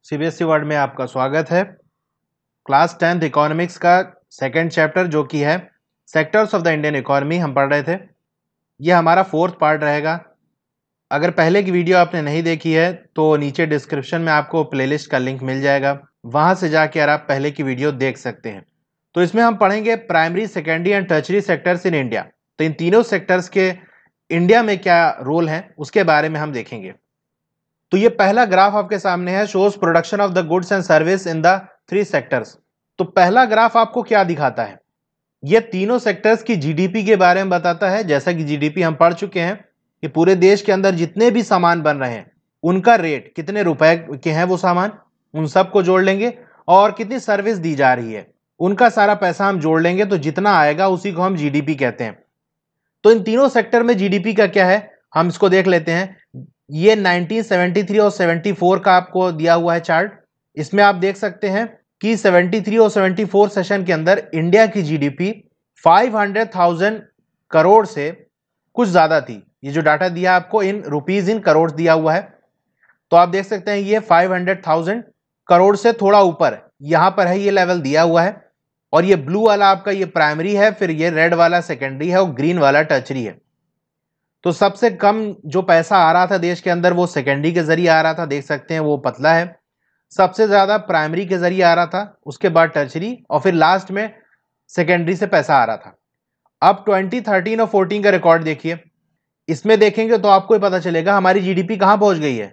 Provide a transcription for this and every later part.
CBSE world में आपका स्वागत है। क्लास 10th इकोनॉमिक्स का सेकंड चैप्टर जो कि है sectors of the Indian economy हम पढ़ रहे थे। यह हमारा फोर्थ पार्ट रहेगा। अगर पहले की वीडियो आपने नहीं देखी है तो नीचे डिस्क्रिप्शन में आपको प्लेलिस्ट का लिंक मिल जाएगा, वहां से जाकर आप पहले की वीडियो देख सकते हैं। तो इसमें हम पढ़ेंगे primary, secondary and tertiary sectors in India. तो इन तीनों सेक्टर्स के इंडिया में क्या रोल है उसके बारे में हम देखेंगे। तो ये पहला ग्राफ आपके सामने है, shows production of the goods and service in the three sectors. तो पहला ग्राफ आपको क्या दिखाता है? ये तीनों सेक्टर्स की जीडीपी के बारे में बताता है। जैसा कि जीडीपी हम पढ़ चुके हैं कि पूरे देश के अंदर जितने भी सामान बन रहे हैं उनका रेट, कितने रुपए के हैं वो सामान, उन सबको जोड़ लेंगे और कितनी सर्विस दी जा रही है उनका सारा पैसा हम जोड़ लेंगे, तो जितना आएगा उसी को हम जीडीपी कहते हैं। तो इन तीनों सेक्टर में जीडीपी का क्या है हम इसको देख लेते हैं। ये 1973 और 74 का आपको दिया हुआ है चार्ट। इसमें आप देख सकते हैं कि 73 और 74 सेशन के अंदर इंडिया की जीडीपी 500,000 करोड़ से कुछ ज्यादा थी। ये जो डाटा दिया आपको इन रुपीज इन करोड़ दिया हुआ है, तो आप देख सकते हैं ये 500,000 करोड़ से थोड़ा ऊपर यहां पर है, ये लेवल दिया हुआ है। और ये ब्लू वाला आपका ये प्राइमरी है, फिर ये रेड वाला सेकेंडरी है और ग्रीन वाला टर्शरी है। तो सबसे कम जो पैसा आ रहा था देश के अंदर वो सेकेंडरी के जरिए आ रहा था, देख सकते हैं वो पतला है। सबसे ज्यादा प्राइमरी के जरिए आ रहा था, उसके बाद टर्शरी और फिर लास्ट में सेकेंडरी से पैसा आ रहा था। अब 2013 और 14 का रिकॉर्ड देखिए, इसमें देखेंगे तो आपको पता चलेगा हमारी जीडीपी कहां पहुंच गई है।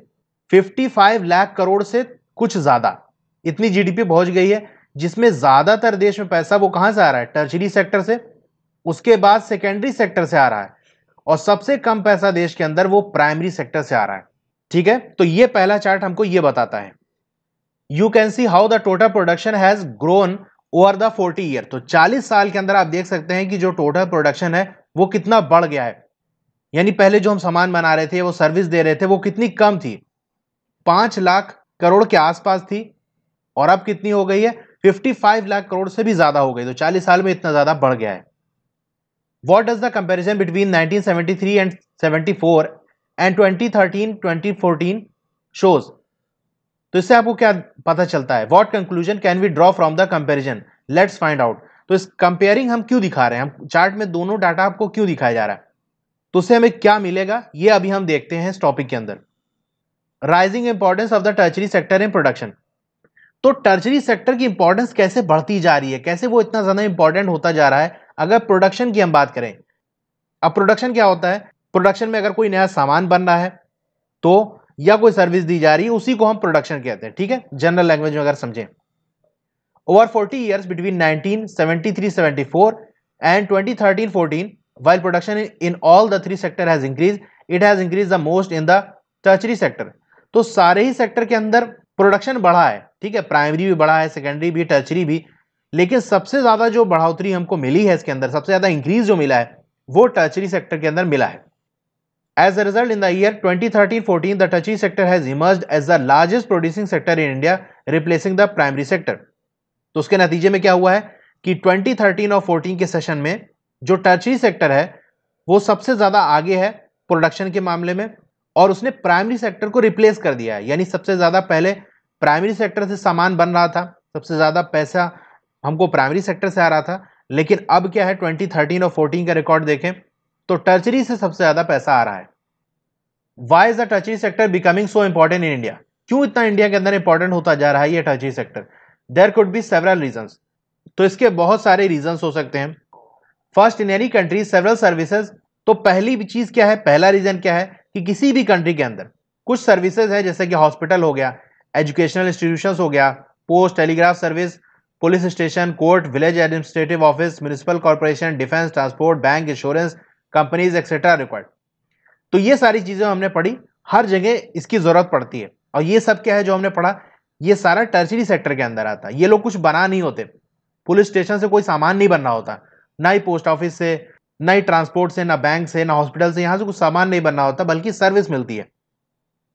55 लाख करोड़ से कुछ ज्यादा इतनी जीडीपी पहुंच गई है, जिसमें ज्यादातर देश में पैसा वो कहां से आ रहा है? टर्शरी सेक्टर से, उसके बाद सेकेंडरी सेक्टर से आ रहा है और सबसे कम पैसा देश के अंदर वो प्राइमरी सेक्टर से आ रहा है। ठीक है, तो ये पहला चार्ट हमको ये बताता है। You can see how the total production has grown over the 40 year. तो 40 साल के अंदर आप देख सकते हैं कि जो टोटल प्रोडक्शन है वो कितना बढ़ गया है। यानी पहले जो हम सामान बना रहे थे, वो सर्विस दे रहे थे, वो कितनी कम थी, 5 लाख करोड़ के आसपास थी और अब कितनी हो गई है? 55 लाख करोड़ से भी ज्यादा हो गई। तो 40 साल में इतना ज्यादा बढ़ गया है। What does the comparison between 1973 and 74 and 2013-2014 shows? तो इससे आपको क्या पता चलता है? What conclusion can we draw from the comparison? Let's find out. तो इस कंपेयरिंग हम क्यों दिखा रहे हैं, हम चार्ट में दोनों डाटा आपको क्यों दिखाया जा रहा है, तो उससे हमें क्या मिलेगा ये अभी हम देखते हैं इस टॉपिक के अंदर। Rising importance of the tertiary sector in production. तो टर्शरी सेक्टर की इंपॉर्टेंस कैसे बढ़ती जा रही है, कैसे वो इतना ज्यादा इंपॉर्टेंट होता जा रहा है। अगर प्रोडक्शन की हम बात करें, अब प्रोडक्शन क्या होता है? प्रोडक्शन में अगर कोई नया सामान बन रहा है तो या कोई सर्विस दी जा रही है, उसी को हम प्रोडक्शन कहते हैं। ठीक है, जनरल लैंग्वेज में अगर समझें। Over 40 years between 1973-74 and 2013-14, while production in all the three sector has increased, it has increased the most in the tertiary sector. तो सारे ही सेक्टर के अंदर प्रोडक्शन बढ़ा है। ठीक है, प्राइमरी भी बढ़ा है, सेकेंडरी भी, टर्शरी भी, लेकिन सबसे ज्यादा जो बढ़ोतरी हमको मिली है इसके अंदर, सबसे ज्यादा इंक्रीज जो मिला है वो टर्शरी सेक्टर के अंदर मिला है। As a result, in the year 2013-14, the tertiary sector has emerged as the largest producing sector in India, replacing the primary sector. तो उसके नतीजे में क्या हुआ है कि 2013 और 14 के सेशन में जो टर्शरी सेक्टर है वो सबसे ज्यादा आगे है प्रोडक्शन के मामले में, और उसने प्राइमरी सेक्टर को रिप्लेस कर दिया है। यानी सबसे ज्यादा पहले प्राइमरी सेक्टर से सामान बन रहा था, सबसे ज्यादा पैसा हमको प्राइमरी सेक्टर से आ रहा था, लेकिन अब क्या है 2013 और 14 का रिकॉर्ड देखें तो टर्शरी से सबसे ज्यादा पैसा आ रहा है। Why is the tertiary sector becoming so important in India? क्यों इतना इंडिया के अंदर इंपॉर्टेंट होता जा रहा है ये tertiary sector? There could be several reasons. तो इसके बहुत सारे रीजंस हो सकते हैं। First, in any country several services. तो पहली चीज क्या है, पहला रीजन क्या है कि किसी भी कंट्री के अंदर कुछ सर्विसेज है, जैसे कि हॉस्पिटल हो गया, एजुकेशनल इंस्टीट्यूशंस हो गया, post telegraph service, police station, court, village administrative office, municipal corporation, defence, transport, bank, insurance companies etcetera required. तो ये सारी चीजें हमने पढ़ी, हर जगह इसकी जरूरत पड़ती है। और ये सब क्या है जो हमने पढ़ा, ये सारा टर्शरी सेक्टर के अंदर आता है। ये लोग कुछ बना नहीं होते, पुलिस स्टेशन से कोई सामान नहीं बन रहा होता, ना ही पोस्ट ऑफिस से, ना ही ट्रांसपोर्ट से, ना बैंक से, ना हॉस्पिटल से, यहां से कुछ सामान नहीं बन रहा होता, बल्कि सर्विस मिलती है।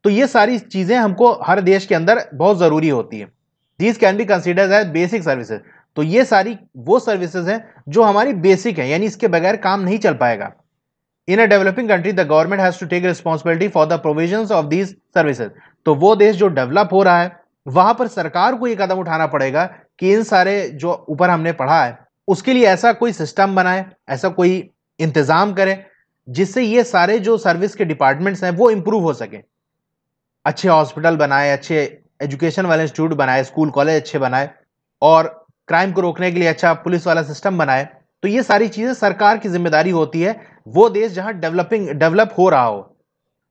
तो ये सारी चीजें हमको हर देश के अंदर बहुत जरूरी होती है। These can be considered as basic services. तो ये सारी वो सर्विसेज हैं जो हमारी बेसिक है, यानी इसके बगैर काम नहीं चल पाएगा। In a developing country the government has to take responsibility for the provisions of these services. तो वो देश जो डेवलप हो रहा है वहां पर सरकार को यह कदम उठाना पड़ेगा कि इन सारे जो ऊपर हमने पढ़ा है उसके लिए ऐसा कोई सिस्टम बनाए, ऐसा कोई इंतजाम करे जिससे ये सारे जो सर्विस के डिपार्टमेंट्स हैं वो इंप्रूव हो सके। अच्छे हॉस्पिटल बनाए, अच्छे एजुकेशन वाले इंस्टीट्यूट बनाए, स्कूल कॉलेज अच्छे बनाए और क्राइम को रोकने के लिए अच्छा पुलिस वाला सिस्टम बनाए। तो ये सारी चीजें सरकार की जिम्मेदारी होती है, वो देश जहां डेवलप हो रहा हो।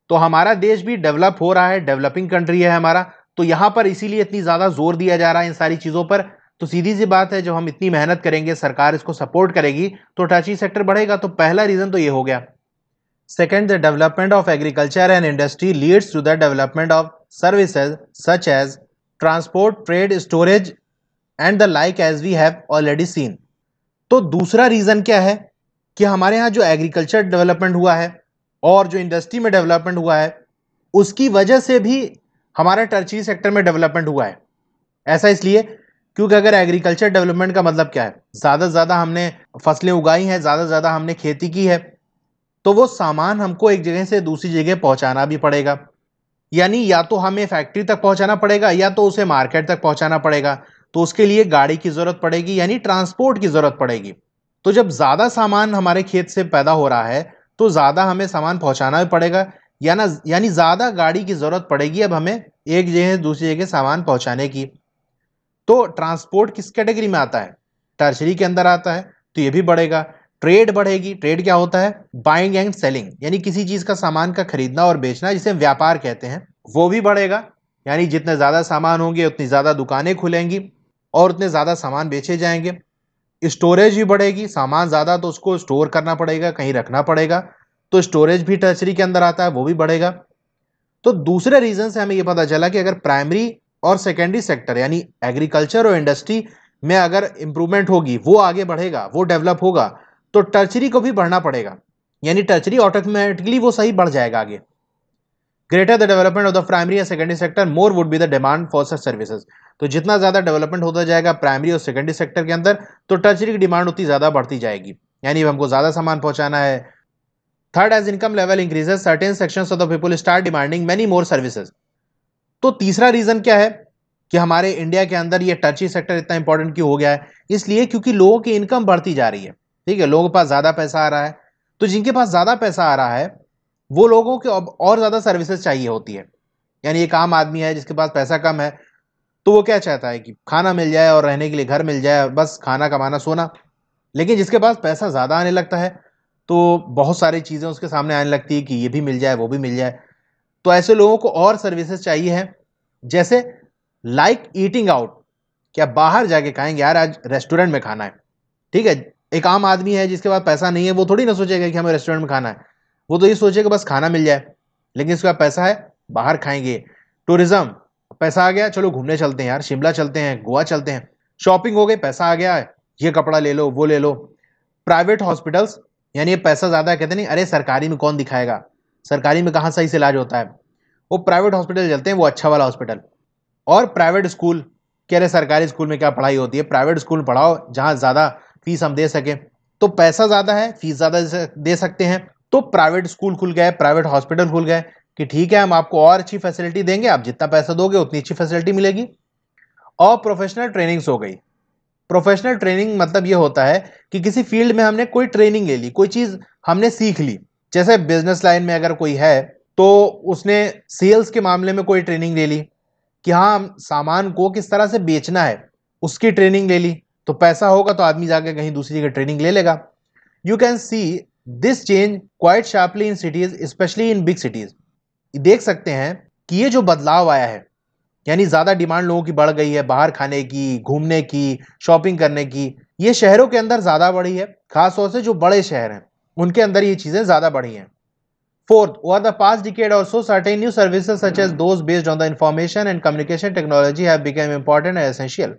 तो हमारा देश भी डेवलप हो रहा है, डेवलपिंग कंट्री है हमारा, तो यहां पर इसीलिए इतनी ज्यादा जोर दिया जा रहा है इन सारी चीजों पर। तो सीधी सी बात है, जब हम इतनी मेहनत करेंगे, सरकार इसको सपोर्ट करेगी तो टर्शियरी सेक्टर बढ़ेगा। तो पहला रीजन तो ये हो गया। Second, the development of agriculture and industry leads to the development of services such as transport, trade, storage and the like as we have already seen. तो दूसरा रीजन क्या है कि हमारे यहाँ जो एग्रीकल्चर डेवलपमेंट हुआ है और जो इंडस्ट्री में डेवलपमेंट हुआ है उसकी वजह से भी हमारा टर्शियरी सेक्टर में डेवलपमेंट हुआ है। ऐसा इसलिए क्योंकि अगर एग्रीकल्चर डेवलपमेंट का मतलब क्या है, ज़्यादा से ज़्यादा हमने फसलें उगाई हैं, ज़्यादा से ज़्यादा हमने खेती की है, तो वो सामान हमको एक जगह से दूसरी जगह पहुंचाना भी पड़ेगा। यानी या तो हमें फैक्ट्री तक पहुंचाना पड़ेगा या तो उसे मार्केट तक पहुंचाना पड़ेगा। तो उसके लिए गाड़ी की जरूरत पड़ेगी, यानी ट्रांसपोर्ट की जरूरत पड़ेगी। तो जब ज्यादा सामान हमारे खेत से पैदा हो रहा है तो ज्यादा हमें सामान पहुंचाना भी पड़ेगा, यानी ज्यादा गाड़ी की जरूरत पड़ेगी अब हमें एक जगह से दूसरी जगह सामान पहुंचाने की। तो ट्रांसपोर्ट किस कैटेगरी में आता है? टर्शरी के अंदर आता है, तो ये भी बढ़ेगा। ट्रेड बढ़ेगी। ट्रेड क्या होता है? बाइंग एंड सेलिंग, यानी किसी चीज का सामान का खरीदना और बेचना, जिसे व्यापार कहते हैं, वो भी बढ़ेगा। यानी जितने ज्यादा सामान होंगे उतनी ज्यादा दुकानें खुलेंगी और उतने ज्यादा सामान बेचे जाएंगे। स्टोरेज भी बढ़ेगी। सामान ज्यादा तो उसको स्टोर करना पड़ेगा, कहीं रखना पड़ेगा, तो स्टोरेज भी टर्शरी के अंदर आता है, वो भी बढ़ेगा। तो दूसरे रीजन से हमें यह पता चला कि अगर प्राइमरी और सेकेंडरी सेक्टर यानी एग्रीकल्चर और इंडस्ट्री में अगर इंप्रूवमेंट होगी, वो आगे बढ़ेगा, वो डेवलप होगा, तो टर्शरी को भी बढ़ना पड़ेगा। यानी टर्शरी ऑटोमेटिकली वो सही बढ़ जाएगा आगे। Greater the development of the primary and secondary sector, more would be the demand for such services. तो जितना ज्यादा डेवलपमेंट होता जाएगा प्राइमरी और सेकेंडरी सेक्टर के अंदर, तो टर्शरी की डिमांड उतनी ज्यादा बढ़ती जाएगी, यानी हमको ज्यादा सामान पहुंचाना है। Third, as income level increases certain sections of the people start demanding many more services. तो तीसरा रीजन क्या है कि हमारे इंडिया के अंदर ये टर्शरी सेक्टर इतना इंपॉर्टेंट क्यों हो गया है? इसलिए क्योंकि लोगों की इनकम बढ़ती जा रही है। ठीक है, लोगों के पास ज्यादा पैसा आ रहा है, तो जिनके पास ज्यादा पैसा आ रहा है वो लोगों को अब और ज्यादा सर्विसेज चाहिए होती है। यानी एक आम आदमी है जिसके पास पैसा कम है, तो वो क्या चाहता है कि खाना मिल जाए और रहने के लिए घर मिल जाए, बस खाना कमाना सोना। लेकिन जिसके पास पैसा ज्यादा आने लगता है तो बहुत सारी चीजें उसके सामने आने लगती है कि ये भी मिल जाए, वो भी मिल जाए। तो ऐसे लोगों को और सर्विसेज चाहिए है, जैसे लाइक ईटिंग आउट। क्या बाहर जाके खाएंगे यार, आज रेस्टोरेंट में खाना है। ठीक है, एक आम आदमी है जिसके पास पैसा नहीं है, वो थोड़ी ना सोचेगा कि हमें रेस्टोरेंट में खाना है, वो तो ये सोचेगा बस खाना मिल जाए। लेकिन इसके पास पैसा है, बाहर खाएंगे। टूरिज्म, पैसा आ गया, चलो घूमने चलते हैं यार, शिमला चलते हैं, गोवा चलते हैं। शॉपिंग हो गई, पैसा आ गया है, ये कपड़ा ले लो, वो ले लो। प्राइवेट हॉस्पिटल्स, यानी ये पैसा ज्यादा है, कहते नहीं अरे सरकारी में कौन दिखाएगा, सरकारी में कहाँ सही से इलाज होता है, वो प्राइवेट हॉस्पिटल चलते हैं, वो अच्छा वाला हॉस्पिटल। और प्राइवेट स्कूल, कह रहे सरकारी स्कूल में क्या पढ़ाई होती है, प्राइवेट स्कूल पढ़ाओ जहां ज्यादा फीस हम दे सके। तो पैसा ज्यादा है, फीस ज्यादा दे सकते हैं, तो प्राइवेट स्कूल खुल गए, प्राइवेट हॉस्पिटल खुल गए कि ठीक है हम आपको और अच्छी फैसिलिटी देंगे, आप जितना पैसा दोगे उतनी अच्छी फैसिलिटी मिलेगी। और प्रोफेशनल ट्रेनिंग्स हो गई। प्रोफेशनल ट्रेनिंग मतलब ये होता है कि किसी फील्ड में हमने कोई ट्रेनिंग ले ली, कोई चीज हमने सीख ली। जैसे बिजनेस लाइन में अगर कोई है तो उसने सेल्स के मामले में कोई ट्रेनिंग ले ली कि हाँ सामान को किस तरह से बेचना है, उसकी ट्रेनिंग ले ली। तो पैसा होगा तो आदमी जाके कहीं दूसरी जगह ट्रेनिंग ले लेगा। You can see this change quite sharply in cities, specially in big cities. देख सकते हैं कि ये जो बदलाव आया है, यानी ज्यादा डिमांड लोगों की बढ़ गई है बाहर खाने की, घूमने की, शॉपिंग करने की, ये शहरों के अंदर ज्यादा बढ़ी है। खासतौर से जो बड़े शहर हैं उनके अंदर ये चीजें ज्यादा बढ़ी हैं। Fourth, over the past decade or so, certain new services such as those based on the information and communication technology have become important and essential.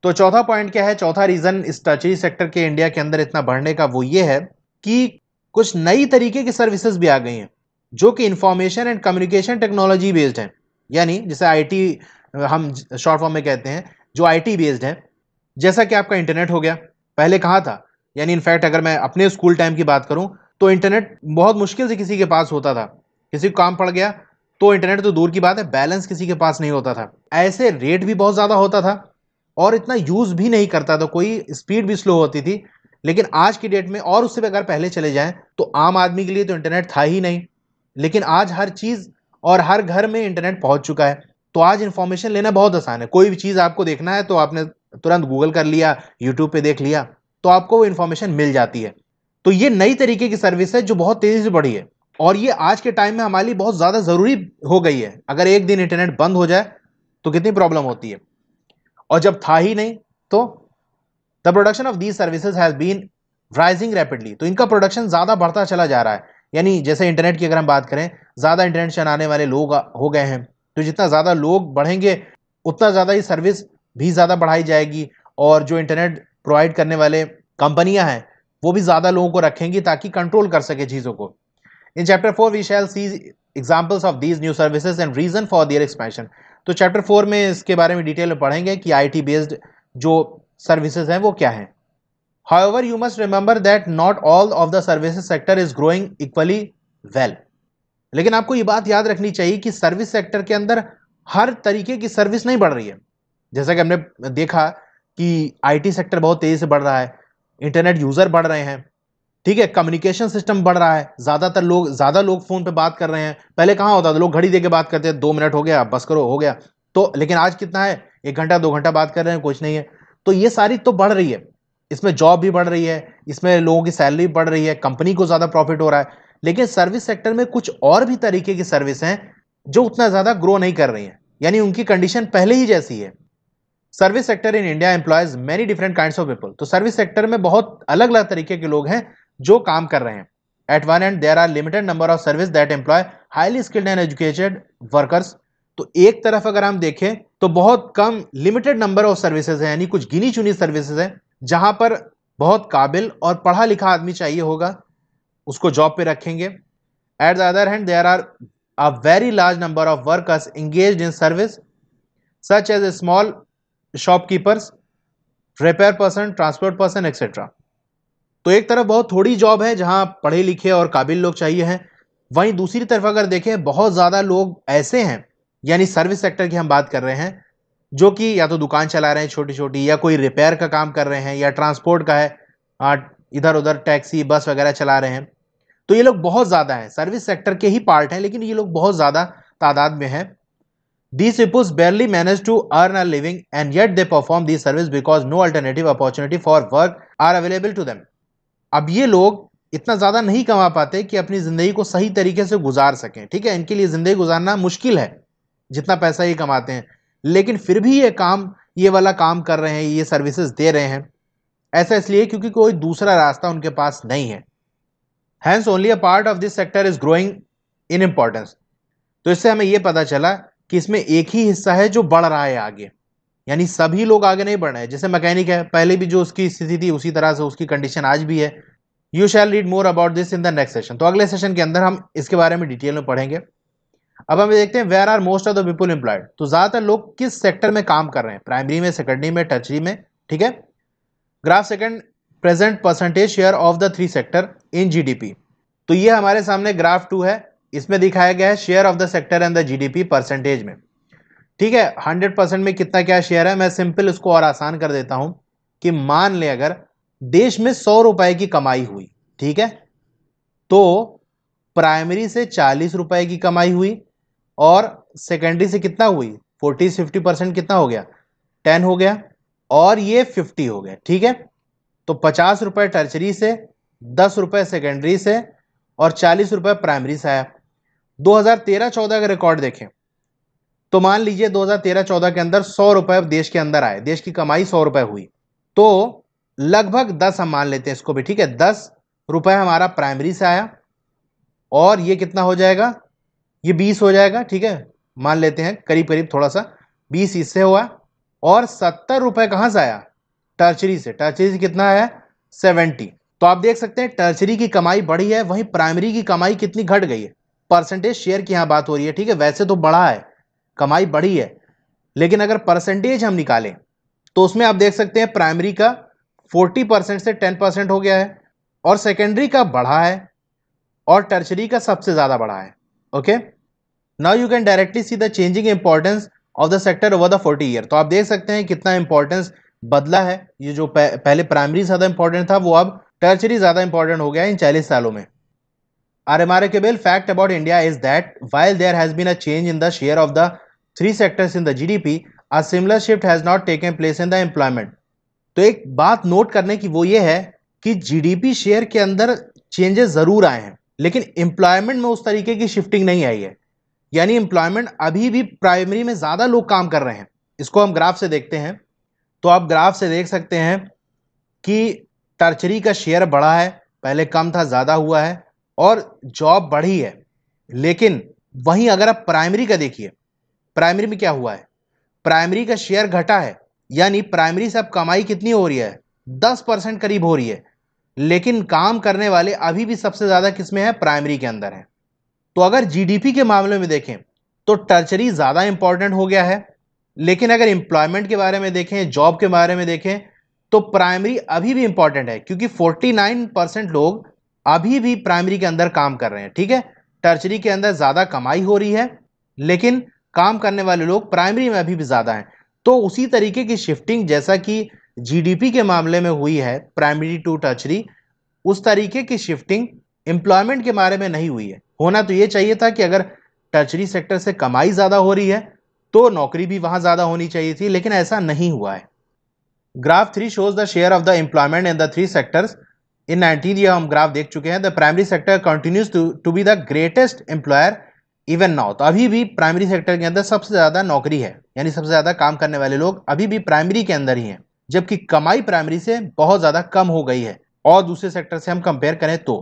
तो चौथा पॉइंट क्या है, चौथा रीजन इस टर्शरी सेक्टर के इंडिया के अंदर इतना बढ़ने का, वो ये है कि कुछ नई तरीके की सर्विसेज भी आ गई हैं जो कि information and communication technology based हैं। यानी जैसे आईटी हम शॉर्ट फॉर्म में कहते हैं, जो आईटी बेस्ड है। जैसा कि आपका इंटरनेट हो गया, पहले कहाँ था, यानी इनफैक्ट अगर मैं अपने स्कूल टाइम की बात करूं तो इंटरनेट बहुत मुश्किल से किसी के पास होता था। किसी को काम पड़ गया तो इंटरनेट तो दूर की बात है, बैलेंस किसी के पास नहीं होता था। ऐसे रेट भी बहुत ज़्यादा होता था और इतना यूज़ भी नहीं करता था कोई, स्पीड भी स्लो होती थी। लेकिन आज की डेट में, और उससे भी अगर पहले चले जाएं, तो आम आदमी के लिए तो इंटरनेट था ही नहीं। लेकिन आज हर चीज़ और हर घर में इंटरनेट पहुंच चुका है। तो आज इंफॉर्मेशन लेना बहुत आसान है। कोई भी चीज़ आपको देखना है तो आपने तुरंत गूगल कर लिया, यूट्यूब पे देख लिया, तो आपको वो इंफॉर्मेशन मिल जाती है। तो ये नई तरीके की सर्विस है जो बहुत तेज़ी से बढ़ी है और ये आज के टाइम में हमारे लिए बहुत ज़्यादा ज़रूरी हो गई है। अगर एक दिन इंटरनेट बंद हो जाए तो कितनी प्रॉब्लम होती है, और जब था ही नहीं तो the production of these services has been rising rapidly. तो इनका प्रोडक्शन ज़्यादा बढ़ता चला जा रहा है। यानी जैसे इंटरनेट की अगर हम बात करें, ज़्यादा इंटरनेट चलाने वाले लोग हो गए हैं, तो जितना ज़्यादा लोग बढ़ेंगे उतना ज़्यादा ही सर्विस भी ज़्यादा बढ़ाई जाएगी, और जो इंटरनेट प्रोवाइड करने वाले कंपनियां हैं वो भी ज़्यादा लोगों को रखेंगी ताकि कंट्रोल कर सके चीज़ों को। In chapter 4 we shall see examples of these new services and reason for their expansion. तो चैप्टर 4 में इसके बारे में डिटेल में पढ़ेंगे कि आईटी बेस्ड जो सर्विसेज हैं वो क्या हैं। However, you must remember that not all of the services sector is growing equally well. लेकिन आपको ये बात याद रखनी चाहिए कि सर्विस सेक्टर के अंदर हर तरीके की सर्विस नहीं बढ़ रही है। जैसा कि हमने देखा कि आईटी सेक्टर बहुत तेजी से बढ़ रहा है, इंटरनेट यूजर बढ़ रहे हैं, ठीक है, कम्युनिकेशन सिस्टम बढ़ रहा है, ज्यादा लोग फोन पे बात कर रहे हैं। पहले कहाँ होता था, लोग घड़ी दे के बात करते थे, 2 मिनट हो गया बस करो हो गया। तो लेकिन आज कितना है, 1 घंटा 2 घंटा बात कर रहे हैं, कुछ नहीं है। तो ये सारी तो बढ़ रही है, इसमें जॉब भी बढ़ रही है, इसमें लोगों की सैलरी बढ़ रही है, कंपनी को ज्यादा प्रॉफिट हो रहा है। लेकिन सर्विस सेक्टर में कुछ और भी तरीके की सर्विस हैं जो उतना ज्यादा ग्रो नहीं कर रही हैं, यानी उनकी कंडीशन पहले ही जैसी है। Service sector in India employees many different kinds of people. तो सर्विस सेक्टर में बहुत अलग अलग तरीके के लोग हैं जो काम कर रहे हैं। At one end there are limited number of service that employ highly skilled and educated workers. तो एक तरफ अगर हम देखें तो बहुत कम लिमिटेड नंबर ऑफ सर्विसेज हैं, यानी कुछ गिनी चुनी सर्विसेज हैं जहां पर बहुत काबिल और पढ़ा लिखा आदमी चाहिए होगा, उसको जॉब पे रखेंगे। At the other hand there are a very large number of workers engaged in service such as a small shopkeepers, repair person, transport person etcetera. तो एक तरफ बहुत थोड़ी जॉब है जहां पढ़े लिखे और काबिल लोग चाहिए हैं, वहीं दूसरी तरफ अगर देखें बहुत ज्यादा लोग ऐसे हैं, यानी सर्विस सेक्टर की हम बात कर रहे हैं, जो कि या तो दुकान चला रहे हैं छोटी छोटी, या कोई रिपेयर का काम कर रहे हैं, या ट्रांसपोर्ट का है, इधर उधर टैक्सी बस वगैरह चला रहे हैं। तो ये लोग बहुत ज्यादा हैं, सर्विस सेक्टर के ही पार्ट हैं, लेकिन ये लोग बहुत ज्यादा तादाद में हैं। These people barely manage to earn a living and yet they perform these service because no alternative opportunity for work are available to them. अब ये लोग इतना ज़्यादा नहीं कमा पाते कि अपनी ज़िंदगी को सही तरीके से गुजार सकें, ठीक है, इनके लिए ज़िंदगी गुजारना मुश्किल है जितना पैसा ये कमाते हैं, लेकिन फिर भी ये वाला काम कर रहे हैं, ये सर्विसेज दे रहे हैं। ऐसा इसलिए क्योंकि कोई दूसरा रास्ता उनके पास नहीं है। Hence only a part of this sector is growing in importance. तो इससे हमें ये पता चला कि इसमें एक ही हिस्सा है जो बढ़ रहा है आगे, यानी सभी लोग आगे नहीं बढ़ रहे हैं। जैसे मैकेनिक है, पहले भी जो उसकी स्थिति थी उसी तरह से उसकी कंडीशन आज भी है। You shall read more about this in the next session. तो अगले सेशन के अंदर हम इसके बारे में डिटेल में पढ़ेंगे। अब हम देखते हैं where are most of the people employed. तो ज्यादातर लोग किस सेक्टर में काम कर रहे हैं, प्राइमरी में, सेकेंडरी में, टर्शरी में, ठीक है। Graph second present percentage share of the 3 sector in GDP. तो ये हमारे सामने ग्राफ 2 है, इसमें दिखाया गया है share of the sector and the GDP percentage में, ठीक है। 100% में कितना क्या शेयर है, मैं सिंपल इसको और आसान कर देता हूं कि मान ले अगर देश में 100 रुपए की कमाई हुई, ठीक है, तो प्राइमरी से 40 रुपए की कमाई हुई और सेकेंडरी से कितना हुई, 40-50% कितना हो गया, 10 हो गया, और ये 50 हो गया, ठीक है। तो 50 रुपए टर्चरी से, 10 रुपए सेकेंडरी से और 40 रुपए प्राइमरी से आया। 2013-14 का रिकॉर्ड देखें तो मान लीजिए 2013-14 के अंदर 100 रुपए देश के अंदर आए, देश की कमाई 100 रुपए हुई, तो लगभग 10 हम मान लेते हैं इसको भी, ठीक है, 10 रुपए हमारा प्राइमरी से आया और ये कितना हो जाएगा, ये 20 हो जाएगा, ठीक है, मान लेते हैं करीब करीब थोड़ा सा, 20 इससे हुआ, और 70 रुपए कहां से आया, टर्चरी से। टर्चरी से कितना आया, 70। तो आप देख सकते हैं टर्चरी की कमाई बढ़ी है, वहीं प्राइमरी की कमाई कितनी घट गई है। परसेंटेज शेयर की यहां बात हो रही है, ठीक है, वैसे तो बढ़ा है, कमाई बढ़ी है, लेकिन अगर परसेंटेज हम निकालें तो उसमें आप देख सकते हैं प्राइमरी का 40% से 10% हो गया है, और सेकेंडरी का बढ़ा है, और टर्चरी का सबसे ज्यादा बढ़ा है। Okay, now you can directly see the changing importance of the sector over the 40 year. तो आप देख सकते हैं कितना इंपॉर्टेंस बदला है। ये जो पहले प्राइमरी ज्यादा इंपॉर्टेंट था वो अब टर्चरी ज्यादा इंपॉर्टेंट हो गया इन 40 सालों में। A remarkable fact about India is that while there has been a change in the share of the three sectors in the GDP, a similar shift has not taken place in the employment. तो एक बात note करने की वो ये है कि GDP share के अंदर चेंजेस जरूर आए हैं, लेकिन एम्प्लॉयमेंट में उस तरीके की शिफ्टिंग नहीं आई है। यानी एम्प्लॉयमेंट अभी भी प्राइमरी में ज्यादा लोग काम कर रहे हैं। इसको हम ग्राफ से देखते हैं तो आप ग्राफ से देख सकते हैं कि टर्चरी का शेयर बढ़ा है, पहले कम था ज्यादा हुआ है, और जॉब बढ़ी है। लेकिन वहीं अगर आप प्राइमरी का देखिए, प्राइमरी में क्या हुआ है, प्राइमरी का शेयर घटा है। यानी प्राइमरी से अब कमाई कितनी हो रही है, 10% करीब हो रही है, लेकिन काम करने वाले अभी भी सबसे ज्यादा किसमें है, प्राइमरी के अंदर है। तो अगर जीडीपी के मामले में देखें तो टर्चरी ज्यादा इंपॉर्टेंट हो गया है, लेकिन अगर एम्प्लॉयमेंट के बारे में देखें, जॉब के बारे में देखें, तो प्राइमरी अभी भी इंपॉर्टेंट है, क्योंकि 49% लोग अभी भी प्राइमरी के अंदर काम कर रहे हैं। ठीक है, टर्चरी के अंदर ज्यादा कमाई हो रही है, लेकिन काम करने वाले लोग प्राइमरी में अभी भी ज्यादा हैं। तो उसी तरीके की शिफ्टिंग जैसा कि जीडीपी के मामले में हुई है प्राइमरी टू टर्चरी, उस तरीके की शिफ्टिंग एम्प्लॉयमेंट के बारे में नहीं हुई है। होना तो ये चाहिए था कि अगर टर्चरी सेक्टर से कमाई ज्यादा हो रही है तो नौकरी भी वहां ज्यादा होनी चाहिए थी, लेकिन ऐसा नहीं हुआ है। Graph 3 shows the share of the employment in the three sectors in 19 year हम ग्राफ देख चुके हैं। The primary sector continues to be the greatest employer even now. तो अभी भी प्राइमरी सेक्टर के अंदर सबसे ज्यादा नौकरी है, यानी सबसे ज्यादा काम करने वाले लोग अभी भी प्राइमरी के अंदर ही हैं, जबकि कमाई प्राइमरी से बहुत ज्यादा कम हो गई है। और दूसरे सेक्टर से हम कंपेयर करें तो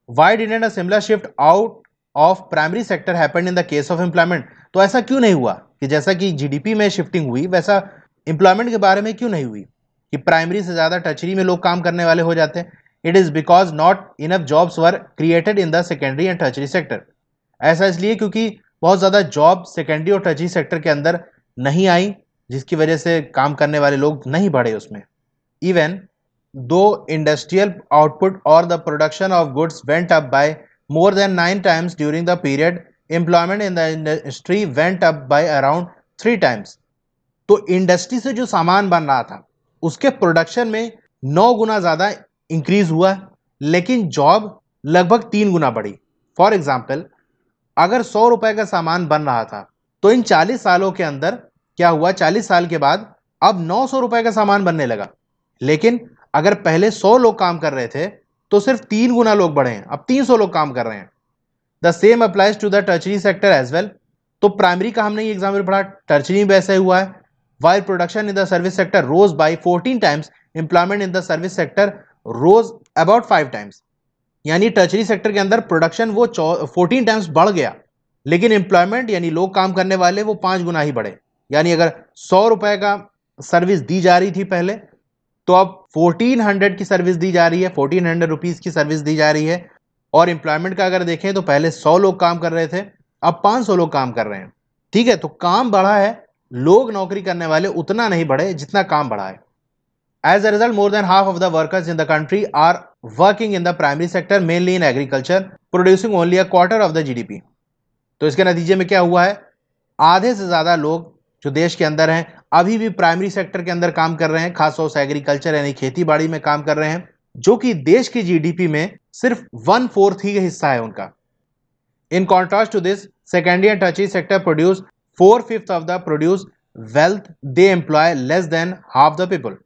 why didn't a similar shift out of primary sector happened in the case of employment. तो ऐसा क्यों नहीं हुआ कि जैसा कि जीडीपी में शिफ्टिंग हुई वैसा एम्प्लॉयमेंट के बारे में क्यों नहीं हुई, कि प्राइमरी से ज्यादा टर्चरी में लोग काम करने वाले हो जाते हैं। It is because not enough jobs were created in the secondary and tertiary sector. ऐसा इसलिए क्योंकि बहुत ज्यादा जॉब सेकेंडरी और टर्चरी सेक्टर के अंदर नहीं आई, जिसकी वजह से काम करने वाले लोग नहीं बढ़े उसमें। इवन दो इंडस्ट्रियल आउटपुट और the production of goods went up by more than 9 times during the period, employment in the industry went up by around 3 times. तो इंडस्ट्री से जो सामान बन रहा था उसके प्रोडक्शन में 9 गुना ज्यादा इंक्रीज हुआ, लेकिन जॉब लगभग 3 गुना बढ़ी। फॉर एग्जाम्पल, अगर 100 रुपए का सामान बन रहा था तो इन 40 सालों के अंदर क्या हुआ, 40 साल के बाद अब 900 रुपए का सामान बनने लगा। लेकिन अगर पहले 100 लोग काम कर रहे थे तो सिर्फ 3 गुना लोग बढ़े हैं, अब 300 लोग काम कर रहे हैं। The same applies to the tertiary sector as well. तो प्राइमरी का हमने ये एग्जाम्पल पढ़ा, टर्चरी में ऐसा ही हुआ है। While production in the service sector rose by 14 times, employment in the service sector rose about 5 times. यानी टर्चरी सेक्टर के अंदर प्रोडक्शन वो 14 टाइम्स बढ़ गया, लेकिन एम्प्लॉयमेंट यानी लोग काम करने वाले वो 5 गुना ही बढ़े। यानी अगर 100 रुपए का सर्विस दी जा रही थी पहले, तो अब 1400 की सर्विस दी जा रही है, 1400 रुपीज की सर्विस दी जा रही है। और एम्प्लॉयमेंट का अगर देखें तो पहले 100 लोग काम कर रहे थे, अब 500 लोग काम कर रहे हैं। ठीक है, तो काम बढ़ा है, लोग नौकरी करने वाले उतना नहीं बढ़े जितना काम बढ़ा है। As a result more than half of the workers in the country are working in the primary sector, mainly in agriculture, producing only a quarter of the GDP. तो इसके नतीजे में क्या हुआ है, आधे से ज्यादा लोग जो देश के अंदर हैं अभी भी प्राइमरी सेक्टर के अंदर काम कर रहे हैं, खासतौर से एग्रीकल्चर यानी खेती बाड़ी में काम कर रहे हैं, जो कि देश की जीडीपी में सिर्फ 1/4 ही हिस्सा है उनका। In contrast to this, secondary and tertiary sector produce 4/5 of the produce wealth, they employ less than half the people.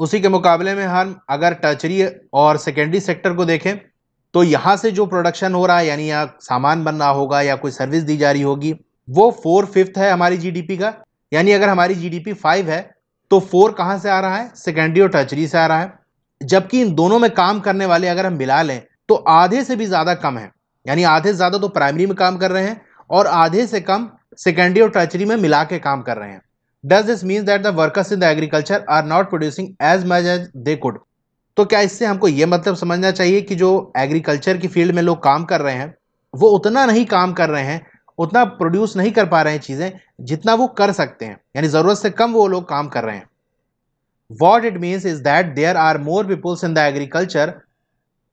उसी के मुकाबले में हम अगर टर्चरी और सेकेंडरी सेक्टर को देखें तो यहां से जो प्रोडक्शन हो रहा है, यानी यहाँ सामान बन रहा होगा या कोई सर्विस दी जा रही होगी, वो 4/5 है हमारी जीडीपी का। यानी अगर हमारी जीडीपी 5 है तो 4 कहां से आ रहा है, सेकेंडरी और टर्चरी से आ रहा है। जबकि इन दोनों में काम करने वाले अगर हम मिला लें तो आधे से भी ज्यादा कम है, यानी आधे से ज्यादा तो प्राइमरी में काम कर रहे हैं और आधे से कम सेकेंडरी और टर्चरी में मिला के काम कर रहे हैं। Does this mean that the workers in the agriculture are not producing as much as they could. तो क्या इससे हमको यह मतलब समझना चाहिए कि जो एग्रीकल्चर की फील्ड में लोग काम कर रहे हैं वो उतना नहीं काम कर रहे हैं, उतना प्रोड्यूस नहीं कर पा रहे हैं चीजें जितना वो कर सकते हैं, यानी जरूरत से कम वो लोग काम कर रहे हैं। What it means is that there are more peoples in the agriculture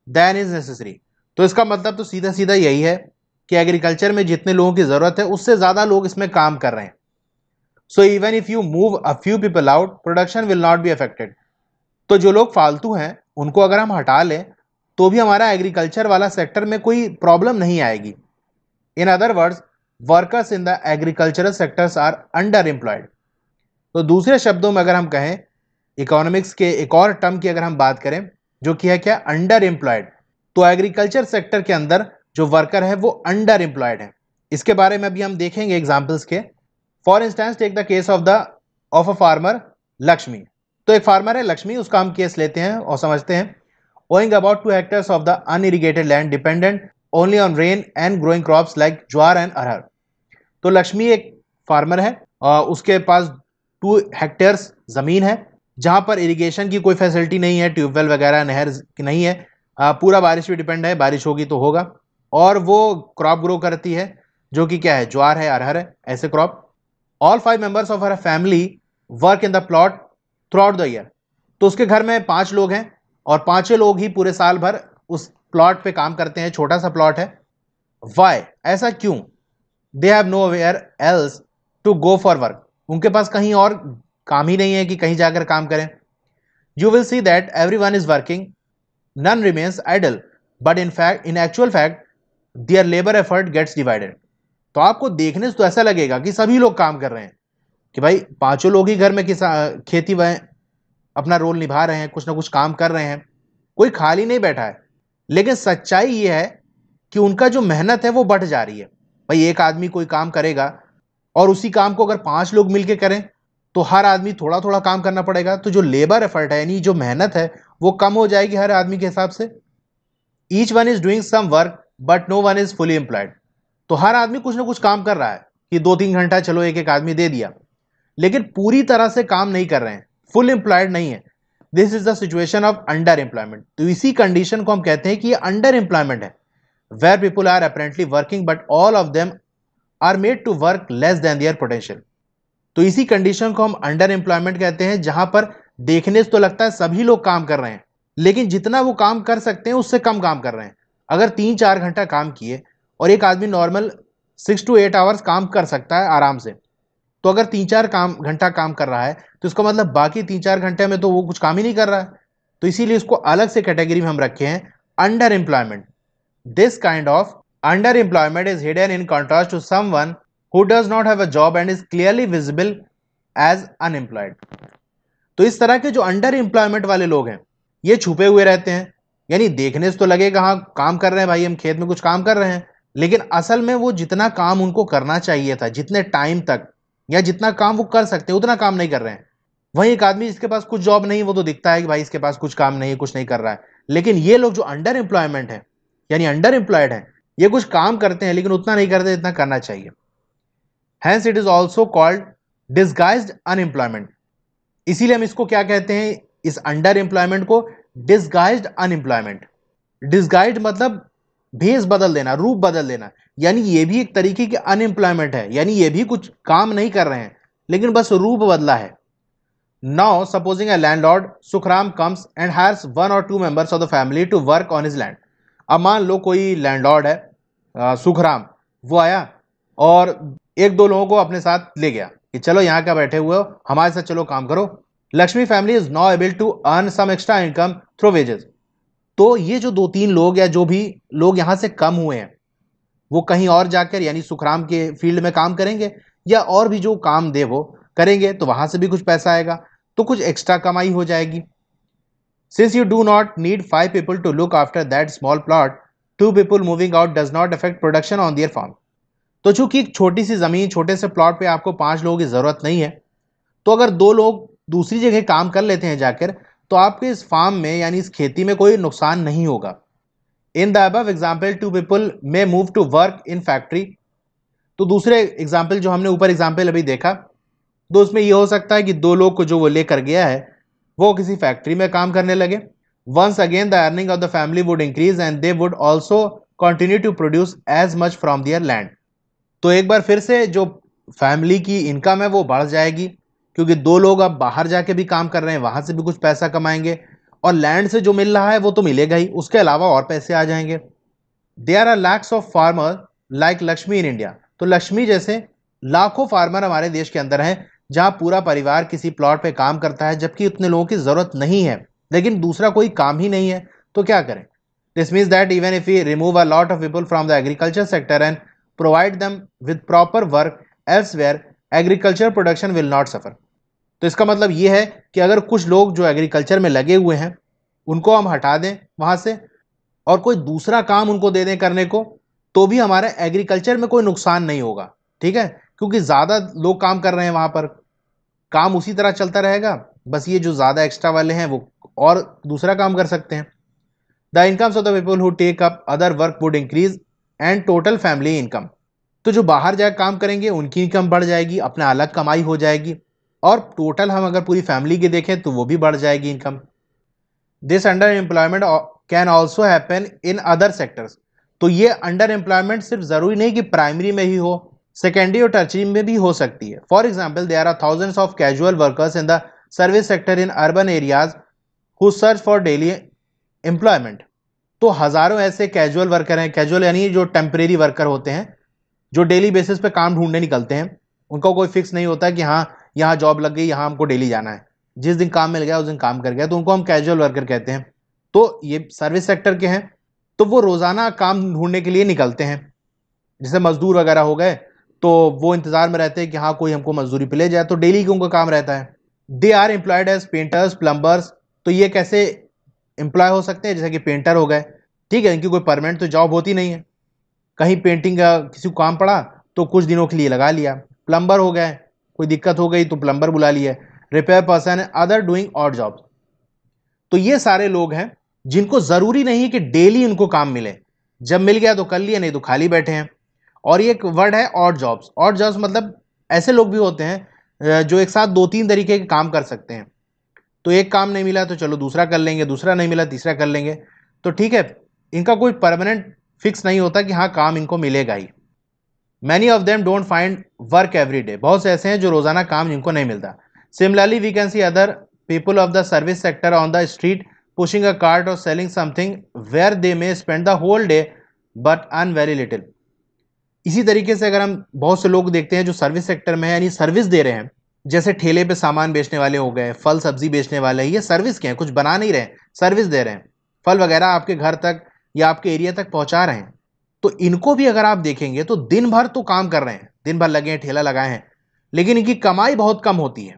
than is necessary। तो इसका मतलब तो सीधा सीधा यही है कि एग्रीकल्चर में जितने लोगों की ज़रूरत है उससे ज़्यादा लोग इसमें काम कर रहे हैं। So even if you move a few people out, production will not be affected. तो जो लोग फालतू हैं उनको अगर हम हटा लें तो भी हमारा एग्रीकल्चर वाला सेक्टर में कोई प्रॉब्लम नहीं आएगी। In other words, workers in the agricultural sectors are under employed. तो दूसरे शब्दों में अगर हम कहें, इकोनॉमिक्स के एक और टर्म की अगर हम बात करें जो कि है क्या, अंडर एम्प्लॉयड, तो एग्रीकल्चर सेक्टर के अंदर जो वर्कर है वो अंडर एम्प्लॉयड है। इसके बारे में अभी हम देखेंगे एग्जाम्पल्स के। For instance take the case of a farmer Lakshmi. तो एक फार्मर है लक्ष्मी, उसका हम केस लेते हैं और समझते हैं। Owing about 2 hectares of the unirrigated land dependent only on rain and growing crops like jowar and arhar. तो लक्ष्मी एक फार्मर है, उसके पास 2 हेक्टेयर्स जमीन है जहां पर इरिगेशन की कोई फैसिलिटी नहीं है, ट्यूबवेल वगैरह नहर नहीं है, पूरा बारिश पे डिपेंड है, बारिश होगी तो होगा। और वो क्रॉप ग्रो करती है जो कि क्या है, ज्वार है, अरहर है, ऐसे crop. All 5 members of her family work in the plot through out the year. तो उसके घर में 5 लोग हैं और 5 लोग ही पूरे साल भर उस प्लॉट पे काम करते हैं, छोटा सा प्लॉट है। वाई, ऐसा क्यों? They have no where else to go for work. उनके पास कहीं और काम ही नहीं है कि कहीं जाकर काम करें। You will see that everyone is working, none remains idle, but in actual fact their labor effort gets divided। तो आपको देखने से तो ऐसा लगेगा कि सभी लोग काम कर रहे हैं, कि भाई 5 लोग ही घर में खेती में अपना रोल निभा रहे हैं, कुछ ना कुछ काम कर रहे हैं, कोई खाली नहीं बैठा है। लेकिन सच्चाई ये है कि उनका जो मेहनत है वो बढ़ जा रही है। भाई एक आदमी कोई काम करेगा और उसी काम को अगर 5 लोग मिलकर करें तो हर आदमी थोड़ा थोड़ा काम करना पड़ेगा, तो जो लेबर एफर्ट है यानी जो मेहनत है वो कम हो जाएगी हर आदमी के हिसाब से। Each one is doing some work but no one is fully employed. तो हर आदमी कुछ ना कुछ काम कर रहा है कि 2-3 घंटा चलो एक एक आदमी दे दिया, लेकिन पूरी तरह से काम नहीं कर रहे हैं, फुल एम्प्लॉयड नहीं है। This is the situation of under employment. तो इसी कंडीशन को हम कहते हैं कि ये अंडर एम्प्लॉयमेंट है, where people are apparently working but all of them are made to work less than their potential. तो इसी कंडीशन को हम अंडर एम्प्लॉयमेंट कहते हैं, जहां पर देखने से तो लगता है सभी लोग काम कर रहे हैं, लेकिन जितना वो काम कर सकते हैं उससे कम काम कर रहे हैं। अगर 3-4 घंटा काम किए और एक आदमी नॉर्मल 6 to 8 आवर्स काम कर सकता है आराम से, तो अगर 3-4 घंटा काम कर रहा है तो इसका मतलब बाकी 3-4 घंटे में तो वो कुछ काम ही नहीं कर रहा है। तो इसीलिए इसको अलग से कैटेगरी में हम रखे हैं, under employment. This kind of under employment is hidden in contrast to someone who does not have a job and is clearly visible as unemployed। तो इस तरह के जो अंडर एम्प्लॉयमेंट वाले लोग हैं ये छुपे हुए रहते हैं, यानी देखने से तो लगेगा हाँ काम कर रहे हैं, भाई हम खेत में कुछ काम कर रहे हैं, लेकिन असल में वो जितना काम उनको करना चाहिए था, जितने टाइम तक या जितना काम वो कर सकते हैं उतना काम नहीं कर रहे हैं। वहीं एक आदमी जिसके पास कुछ जॉब नहीं, वो तो दिखता है कि भाई इसके पास कुछ काम नहीं है, कुछ नहीं कर रहा है। लेकिन ये लोग जो अंडर एम्प्लॉयमेंट है यानी अंडर एम्प्लॉयड है, ये कुछ काम करते हैं लेकिन उतना नहीं करते जितना करना चाहिए। Hence it is also called disguised unemployment। इसीलिए हम इसको क्या कहते हैं, इस अंडर एम्प्लॉयमेंट को डिस्गाइज्ड अनएम्प्लॉयमेंट। डिस्गाइज्ड मतलब भेष बदल देना, रूप बदल देना, यानी ये भी एक तरीके की अनएम्प्लॉयमेंट है, यानी ये भी कुछ काम नहीं कर रहे हैं लेकिन बस रूप बदला है। Now supposing a landlord Sukhram comes and hires 1 or 2 members of the family to work on his land. अब मान लो कोई लैंडलॉर्ड है सुखराम, वो आया और 1-2 लोगों को अपने साथ ले गया कि चलो यहाँ क्या बैठे हुए हो, हमारे साथ चलो काम करो। Lakshmi family is now able to earn some extra income through wages. तो ये जो 2-3 लोग या जो भी लोग यहाँ से कम हुए हैं वो कहीं और जाकर यानी सुखराम के फील्ड में काम करेंगे या और भी जो काम दे वो करेंगे, तो वहां से भी कुछ पैसा आएगा, तो कुछ एक्स्ट्रा कमाई हो जाएगी। Since you do not need 5 people to look after that small plot, 2 people moving out does not affect production on their farm. तो चूंकि एक छोटी सी जमीन, छोटे से प्लॉट पे आपको 5 लोगों की जरूरत नहीं है, तो अगर 2 लोग दूसरी जगह काम कर लेते हैं जाकर, तो आपके इस फार्म में यानी इस खेती में कोई नुकसान नहीं होगा। In the above example 2 people may move to work in factory. तो दूसरे एग्जाम्पल जो हमने ऊपर एग्जाम्पल अभी देखा, तो उसमें यह हो सकता है कि 2 लोग को जो वो लेकर गया है वो किसी फैक्ट्री में काम करने लगे। Once again the earning of the family would increase and they would also continue to produce as much from their land. तो एक बार फिर से जो फैमिली की इनकम है वो बढ़ जाएगी, क्योंकि 2 लोग अब बाहर जाके भी काम कर रहे हैं, वहां से भी कुछ पैसा कमाएंगे और लैंड से जो मिल रहा है वो तो मिलेगा ही, उसके अलावा और पैसे आ जाएंगे। There are lakhs of farmer like Lakshmi in India. तो लक्ष्मी जैसे लाखों फार्मर हमारे देश के अंदर हैं, जहां पूरा परिवार किसी प्लॉट पे काम करता है, जबकि उतने लोगों की जरूरत नहीं है, लेकिन दूसरा कोई काम ही नहीं है, तो क्या करें? This means that even if we remove a lot of people from the agriculture sector and provide them with proper work elsewhere, agriculture production will not suffer. तो इसका मतलब ये है कि अगर कुछ लोग जो एग्रीकल्चर में लगे हुए हैं उनको हम हटा दें वहां से और कोई दूसरा काम उनको दे दें करने को, तो भी हमारे एग्रीकल्चर में कोई नुकसान नहीं होगा, ठीक है? क्योंकि ज्यादा लोग काम कर रहे हैं वहां पर, काम उसी तरह चलता रहेगा, बस ये जो ज्यादा एक्स्ट्रा वाले हैं वो और दूसरा काम कर सकते हैं। The incomes of the people who take up other work would increase and total family income. तो जो बाहर जाकर काम करेंगे उनकी इनकम बढ़ जाएगी, अपना अलग कमाई हो जाएगी, और टोटल हम अगर पूरी फैमिली की देखें तो वो भी बढ़ जाएगी income. This under employment can also happen in other sectors. तो ये अंडर एम्प्लॉयमेंट सिर्फ जरूरी नहीं कि प्राइमरी में ही हो, सेकेंडरी और टर्चरी में भी हो सकती है। For example, there are thousands of casual workers in the service sector in urban areas who search for daily employment. तो हजारों ऐसे कैजुअल वर्कर हैं, कैजुअल यानी जो टेम्परेरी वर्कर होते हैं, जो डेली बेसिस पे काम ढूंढने निकलते हैं, उनका कोई फिक्स नहीं होता कि हाँ यहाँ जॉब लग गई, यहाँ हमको डेली जाना है, जिस दिन काम मिल गया उस दिन काम कर गया, तो उनको हम कैजुअल वर्कर कहते हैं। तो ये सर्विस सेक्टर के हैं, तो वो रोजाना काम ढूंढने के लिए निकलते हैं। जैसे मजदूर वगैरह हो गए, तो वो इंतजार में रहते हैं कि हाँ कोई हमको मजदूरी पे ले जाए, तो डेली का उनका काम रहता है। They are employed as painters, plumbers. तो ये कैसे एम्प्लॉय हो सकते हैं? जैसे कि पेंटर हो गए, ठीक है, इनकी कोई परमानेंट तो जॉब होती नहीं है, कहीं पेंटिंग का किसी को काम पड़ा तो कुछ दिनों के लिए लगा लिया। प्लम्बर हो गए, कोई दिक्कत हो गई तो प्लम्बर बुला लिया। Repair person, other doing odd jobs. तो ये सारे लोग हैं जिनको जरूरी नहीं है कि डेली उनको काम मिले, जब मिल गया तो कर लिया, नहीं तो खाली बैठे हैं। और ये एक वर्ड है ऑड जॉब्स। ऑड जॉब्स मतलब ऐसे लोग भी होते हैं जो एक साथ दो तीन तरीके के काम कर सकते हैं। तो एक काम नहीं मिला तो चलो दूसरा कर लेंगे, दूसरा नहीं मिला तीसरा कर लेंगे। तो ठीक है, इनका कोई परमानेंट फिक्स नहीं होता कि हाँ काम इनको मिलेगा ही। Many of them don't find work every day. बहुत से ऐसे हैं जो रोजाना काम जिनको नहीं मिलता। Similarly we can see other people of the service sector on the street pushing a cart और selling something where they may spend the whole day but earn very little. इसी तरीके से अगर हम बहुत से लोग देखते हैं जो सर्विस सेक्टर में है, यानी सर्विस दे रहे हैं, जैसे ठेले पे सामान बेचने वाले हो गए, फल सब्जी बेचने वाले, ये सर्विस के हैं, कुछ बना नहीं रहे, सर्विस दे रहे हैं, फल वगैरह आपके घर तक या आपके एरिया तक पहुंचा रहे हैं। तो इनको भी अगर आप देखेंगे तो दिन भर तो काम कर रहे हैं, दिन भर लगे हैं, ठेला लगाए हैं, लेकिन इनकी कमाई बहुत कम होती है।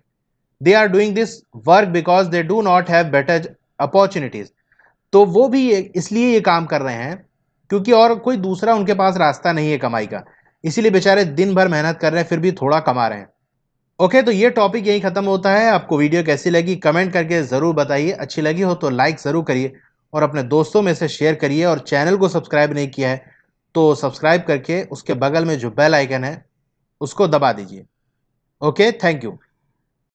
They are doing this work because they do not have better opportunities. तो वो भी इसलिए ये काम कर रहे हैं क्योंकि और कोई दूसरा उनके पास रास्ता नहीं है कमाई का, इसीलिए बेचारे दिन भर मेहनत कर रहे हैं फिर भी थोड़ा कमा रहे हैं। ओके, तो ये टॉपिक यही खत्म होता है। आपको वीडियो कैसी लगी कमेंट करके ज़रूर बताइए, अच्छी लगी हो तो लाइक ज़रूर करिए और अपने दोस्तों में से शेयर करिए, और चैनल को सब्सक्राइब नहीं किया है तो सब्सक्राइब करके उसके बगल में जो बेल आइकन है उसको दबा दीजिए। Okay, thank you.